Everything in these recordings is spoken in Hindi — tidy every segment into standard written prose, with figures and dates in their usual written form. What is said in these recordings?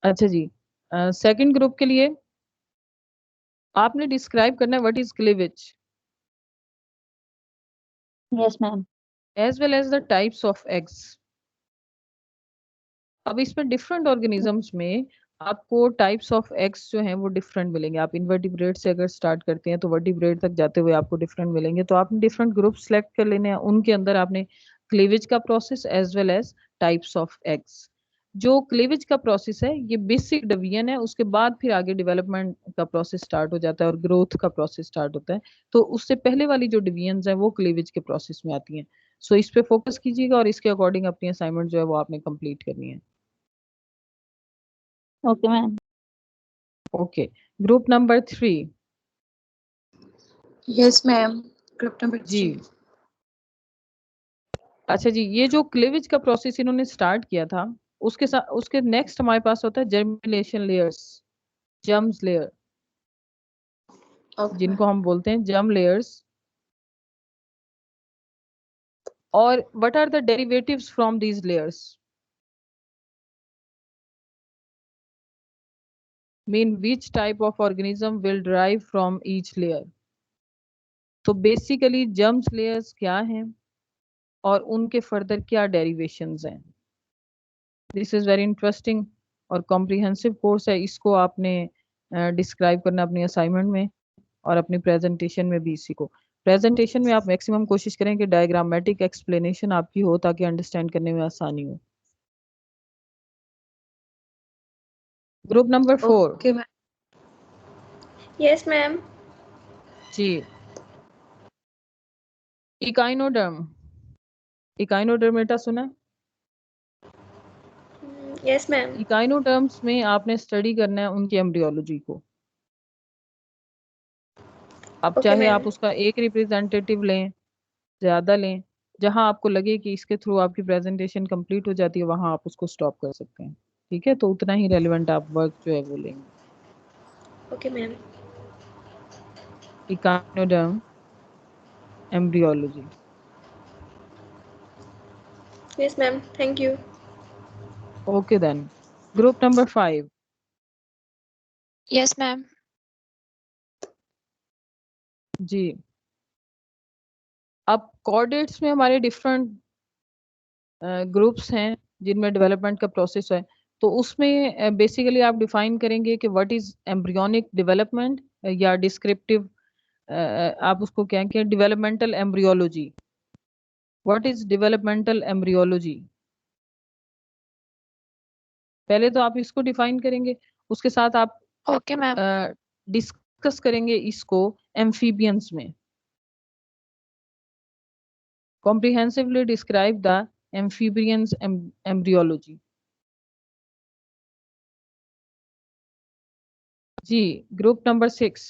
अच्छा जी, सेकंड ग्रुप के लिए आपने डिस्क्राइब करना है what is cleavage Yes, ma'am. As well as the types of eggs. अब इसमें डिफरेंट ऑर्गेनिजम्स में आपको टाइप्स ऑफ एग्स जो हैं वो डिफरेंट मिलेंगे। आप इनवर्टिब्रेट से अगर स्टार्ट करते हैं तो वर्टिब्रेट तक जाते हुए आपको डिफरेंट मिलेंगे। तो आपने डिफरेंट ग्रुप सेलेक्ट कर लेने हैं, उनके अंदर आपने क्लीवेज का process as well as types of eggs. जो क्लीवेज का प्रोसेस है ये बेसिक डिवीजन है, उसके बाद फिर आगे डेवलपमेंट का प्रोसेस स्टार्ट हो जाता है और ग्रोथ का प्रोसेस स्टार्ट होता है। तो उससे पहले वाली जो डिवीजन है वो क्लीवेज के प्रोसेस में आती हैं। सो इस पे फोकस कीजिएगा और इसके अकॉर्डिंग अपनी असाइनमेंट जो है वो आपने कंप्लीट करनी है। Okay, ma'am. Okay, group number 3। Yes, ma'am. Group number जी, 3. अच्छा जी, ये जो क्लीवेज का प्रोसेस इन्होंने स्टार्ट किया था उसके साथ उसके नेक्स्ट हमारे पास होता है germination layers, germs layer, Okay, जिनको ma'am. हम बोलते हैं जर्म लेयर्स। और what are the derivatives from these layers, mean which type of organism will derive from each layer. तो बेसिकली जर्म्स लेयर्स क्या हैं और उनके फर्दर क्या डेरिवेशंस हैं। दिस इज वेरी इंटरेस्टिंग और कॉम्प्रिहेंसिव कोर्स है, इसको आपने डिस्क्राइब करना अपनी असाइनमेंट में और अपनी प्रेजेंटेशन में भी इसी को। प्रेजेंटेशन में आप मैक्सिमम कोशिश करें कि डायग्रामेटिक एक्सप्लेनेशन आपकी हो ताकि अंडरस्टैंड करने में आसानी हो। Group number 4। Okay, ma'am. Yes, ma'am. जी, इकाइनोडर्म, इकाइनोडर्मेटा सुना है? Yes, ma'am. इकाइनोडर्म्स में आपने स्टडी करना है उनकी एम्ब्रियोलॉजी को। अब Okay, चाहे ma'am. आप उसका एक रिप्रेजेंटेटिव लें, ज्यादा लें, जहां आपको लगे कि इसके थ्रू आपकी प्रेजेंटेशन कंप्लीट हो जाती है वहां आप उसको स्टॉप कर सकते हैं। ठीक है, तो उतना ही रेलिवेंट आप वर्क जो है वो लेंगे। Okay, ma'am. Echinoderm embryology. Yes, ma'am. Thank you. Okay then, group number 5। Yes, ma'am. जी, अब कोऑर्डिनेट्स में हमारे डिफरेंट ग्रुप्स हैं जिनमें डेवलपमेंट का प्रोसेस है। तो उसमें बेसिकली आप डिफाइन करेंगे कि व्हाट इज एम्ब्रियोनिक डेवलपमेंट या डिस्क्रिप्टिव, आप उसको क्या कहें, developmental embryology. What is developmental embryology, पहले तो आप इसको डिफाइन करेंगे, उसके साथ आप Okay, ma'am. डिस्कस करेंगे इसको एम्फीबियंस में। comprehensively describe the amphibians embryology। जी, ग्रुप नंबर 6।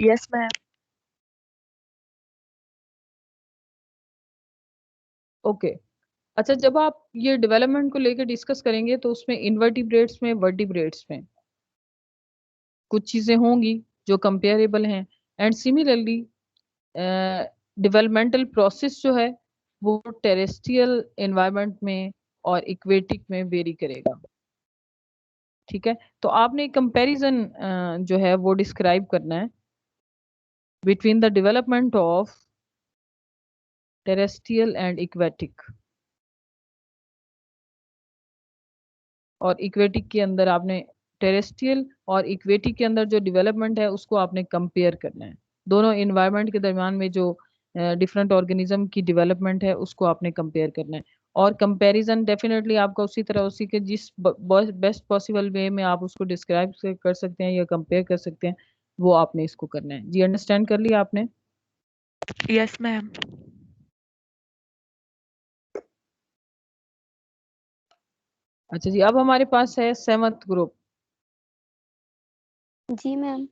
Yes, ma'am. ओके, अच्छा, जब आप ये डेवलपमेंट को लेकर डिस्कस करेंगे तो उसमें इनवर्टिब्रेट्स में, वर्टिब्रेट्स में कुछ चीजें होंगी जो कंपेरेबल हैं। एंड सिमिलरली डेवलपमेंटल प्रोसेस जो है वो टेरेस्ट्रियल एनवायरनमेंट में और इक्वेटिक में वेरी करेगा। ठीक है, तो आपने कंपैरिजन जो है वो डिस्क्राइब करना है between the development of terrestrial and aquatic. और इक्वेटिक के अंदर आपने, टेरेस्ट्रियल और इक्वेटिक के अंदर जो डेवलपमेंट है उसको आपने कंपेयर करना है। दोनों इन्वायरमेंट के दरमियान में जो डिफरेंट ऑर्गेनिज्म की डेवलपमेंट है उसको आपने कंपेयर करना है। और कंपैरिजन डेफिनेटली आपका उसी तरह, उसी के जिस बेस्ट पॉसिबल वे में आप उसको डिस्क्राइब कर सकते हैं या कंपेयर कर सकते हैं, वो आपने इसको करना है। जी, अंडरस्टैंड कर लिया आपने? Yes, ma'am. अच्छा जी, अब हमारे पास है 7th ग्रुप। जी मैम।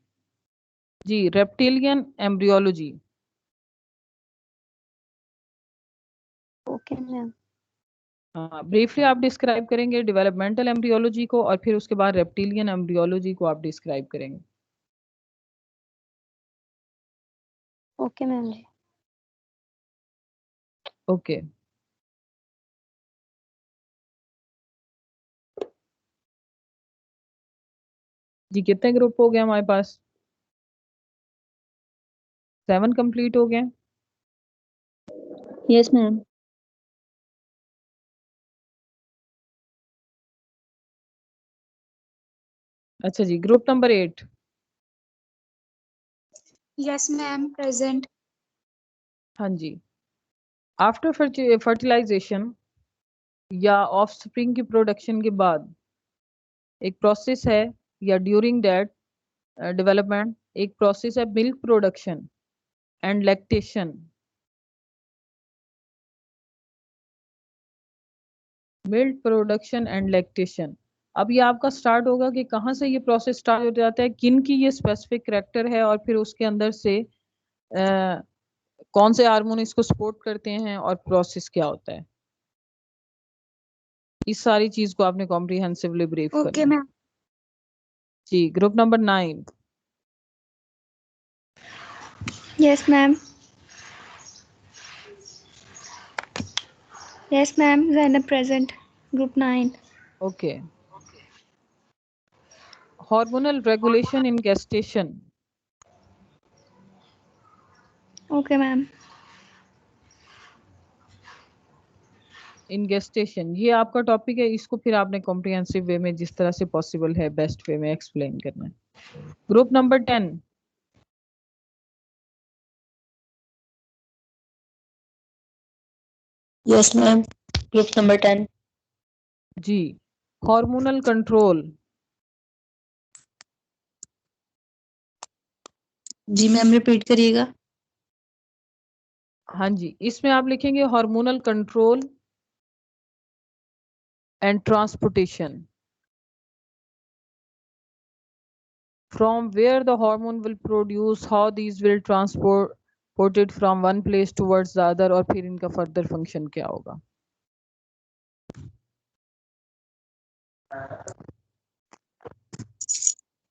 जी, रेप्टिलियन एम्ब्रियोलॉजी। Okay ma'am. हाँ, ब्रीफली आप डिस्क्राइब करेंगे डेवलपमेंटल एम्ब्रियोलॉजी को और फिर उसके बाद रेप्टिलियन एम्ब्रियोलॉजी को आप डिस्क्राइब करेंगे। ओके मैम जी। ओके, जी कितने ग्रुप हो गए हमारे पास? 7 कंप्लीट हो गए। Yes ma'am. अच्छा जी, group number 8। Yes, ma'am. Present. हाँ जी। आफ्टर फर्टिलाइजेशन या ऑफस्प्रिंग की प्रोडक्शन के बाद एक प्रोसेस है, या ड्यूरिंग दैट डेवलपमेंट एक प्रोसेस है, milk production and lactation. Milk production and lactation. अब ये आपका स्टार्ट होगा कि कहाँ से ये प्रोसेस स्टार्ट हो जाता है, किन की ये स्पेसिफिक करेक्टर है, और फिर उसके अंदर से कौन से हार्मोन इसको सपोर्ट करते हैं, और प्रोसेस क्या होता है। इस सारी चीज को आपने कॉम्प्रिहेंसिवली ब्रीफ Okay, करना है। ma'am. जी ग्रुप नंबर 9। Yes, ma'am. Yes, ma'am. Zainab present. Group 9. ओके। Hormonal regulation in gestation. Okay, ma'am. In gestation ये आपका टॉपिक है, इसको फिर आपने कॉम्प्रिहेंसिव वे में जिस तरह से पॉसिबल है बेस्ट वे में एक्सप्लेन करना है। Group number 10। Yes ma'am. Group number 10। जी हार्मोनल कंट्रोल। जी मैम रिपीट करिएगा। हाँ जी, इसमें आप लिखेंगे hormonal control and transportation. From where the hormone will produce, how these will transported from one place towards the other, और फिर इनका फर्दर फंक्शन क्या होगा।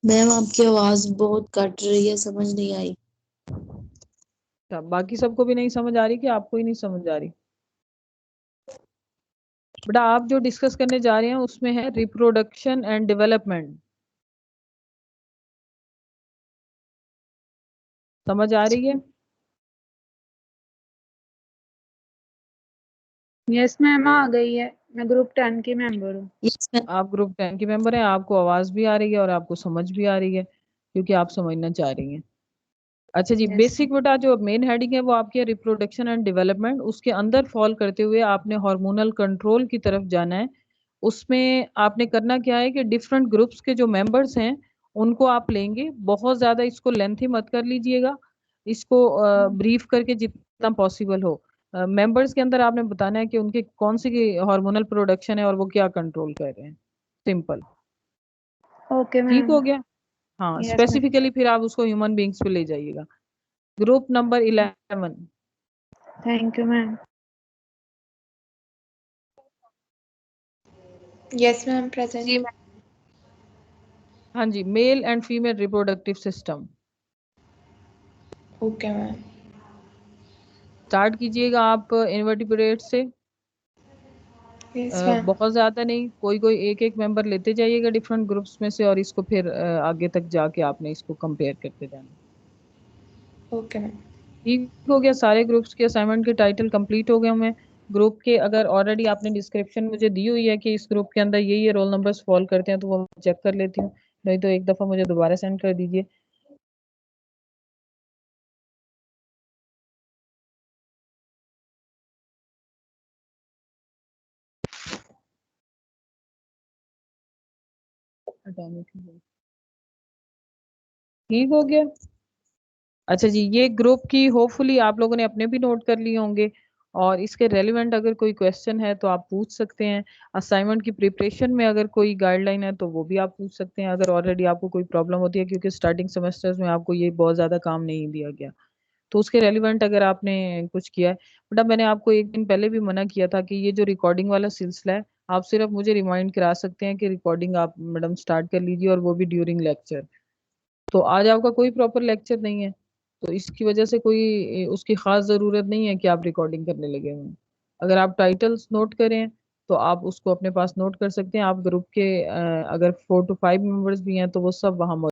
मैम आपकी आवाज बहुत कट रही है, समझ नहीं आई। अच्छा, बाकी सबको भी नहीं समझ आ रही कि आपको ही नहीं समझ आ रही? बेटा आप जो डिस्कस करने जा रहे हैं उसमें है रिप्रोडक्शन एंड डेवलपमेंट। समझ आ रही है? यस मैम आ गई है। मैं ग्रुप 10 की मेंबर हूँ। Yes ma'am. आप ग्रुप 10 की मेंबर हैं, आपको आवाज भी आ रही है और आपको समझ भी आ रही है, क्योंकि आप समझना चाह रही हैं। अच्छा जी, Yes. बेसिक बेटा जो मेन हेडिंग है वो आपकी है रिप्रोडक्शन एंड डेवलपमेंट। उसके अंदर फॉल करते हुए आपने हार्मोनल कंट्रोल की तरफ जाना है। उसमें आपने करना क्या है कि डिफरेंट ग्रुप्स के जो मेंबर्स हैं उनको आप लेंगे। बहुत ज्यादा इसको लेंथी मत कर लीजिएगा, इसको ब्रीफ करके जितना पॉसिबल हो। मेंबर्स के अंदर आपने बताना है कि उनके कौन सी हार्मोनल प्रोडक्शन है और वो क्या कंट्रोल कर रहे हैं। सिंपल। Okay, ठीक ma'am. हो गया? हाँ, Yes, ma'am. स्पेसिफिकली फिर आप उसको ह्यूमन बींग्स पे ले जाइएगा। Group number 11। Thank you, ma'am. Yes, ma'am. Present. जी मैम। हाँ जी, male and female reproductive system. Okay, ma'am. Start कीजिएगा आप इनवर्टिब्रेट से। Yes, ma'am. बहुत ज्यादा नहीं, कोई कोई एक एक मेंबर लेते जाइएगा डिफरेंट ग्रुप्स में से, और इसको फिर आगे तक जाके आपने इसको कंपेयर करते जाना। Okay, ma'am. ठीक हो गया? सारे ग्रुप्स के असाइनमेंट के टाइटल कंप्लीट हो गए होंगे। ग्रुप के अगर ऑलरेडी आपने डिस्क्रिप्शन मुझे दी हुई है कि इस ग्रुप के अंदर ये रोल नंबर्स फॉल करते हैं, तो वो चेक कर लेती हूँ, नहीं तो एक दफा मुझे दोबारा सेंड कर दीजिए। ठीक हो गया? अच्छा जी, ये ग्रुप की होपफुली आप लोगों ने अपने भी नोट कर लिए होंगे, और इसके रेलिवेंट अगर कोई क्वेश्चन है तो आप पूछ सकते हैं। असाइनमेंट की प्रिपरेशन में अगर कोई गाइडलाइन है तो वो भी आप पूछ सकते हैं, अगर ऑलरेडी आपको कोई प्रॉब्लम होती है, क्योंकि स्टार्टिंग सेमेस्टर्स में आपको ये बहुत ज़्यादा काम नहीं दिया गया, तो उसके रेलिवेंट अगर आपने कुछ किया है। बेटा मैंने आपको एक दिन पहले भी मना किया था कि ये जो रिकॉर्डिंग वाला सिलसिला है, आप सिर्फ मुझे रिमाइंड करा सकते हैं कि रिकॉर्डिंग आप मैडम स्टार्ट कर लीजिए, और वो भी ड्यूरिंग लेक्चर। तो आज आपका कोई प्रॉपर लेक्चर नहीं है, तो इसकी वजह से कोई उसकी खास ज़रूरत नहीं है कि आप रिकॉर्डिंग करने लगे हुए हैं। अगर आप टाइटल्स नोट करें तो आप उसको अपने पास नोट कर सकते हैं। आप ग्रुप के अगर 4 to 5 मेंबर्स भी हैं तो वो सब वहाँ